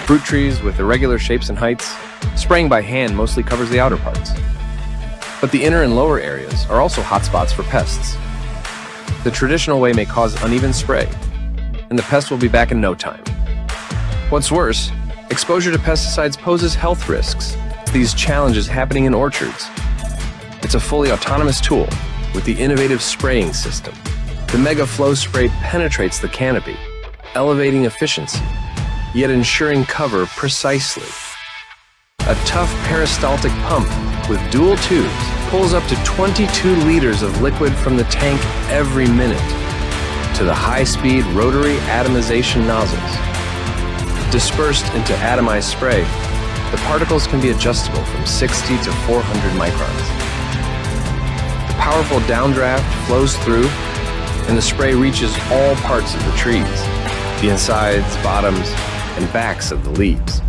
Fruit trees with irregular shapes and heights, spraying by hand mostly covers the outer parts. But the inner and lower areas are also hotspots for pests. The traditional way may cause uneven spray, and the pest will be back in no time. What's worse, exposure to pesticides poses health risks. These challenges happening in orchards. It's a fully autonomous tool with the innovative spraying system. The Mega Flow Spray penetrates the canopy, elevating efficiency, yet ensuring cover precisely. A tough peristaltic pump with dual tubes pulls up to 22 liters of liquid from the tank every minute to the high-speed rotary atomization nozzles. Dispersed into atomized spray, the particles can be adjustable from 60 to 400 microns. The powerful downdraft flows through, and the spray reaches all parts of the trees, the insides, bottoms, and backs of the leaves.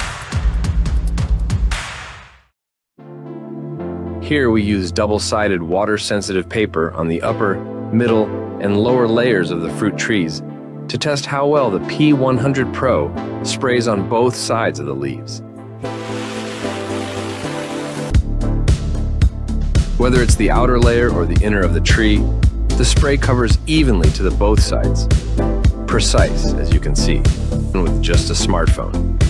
Here we use double-sided water-sensitive paper on the upper, middle, and lower layers of the fruit trees to test how well the P100 Pro sprays on both sides of the leaves. Whether it's the outer layer or the inner of the tree, the spray covers evenly to the both sides. Precise, as you can see, with just a smartphone.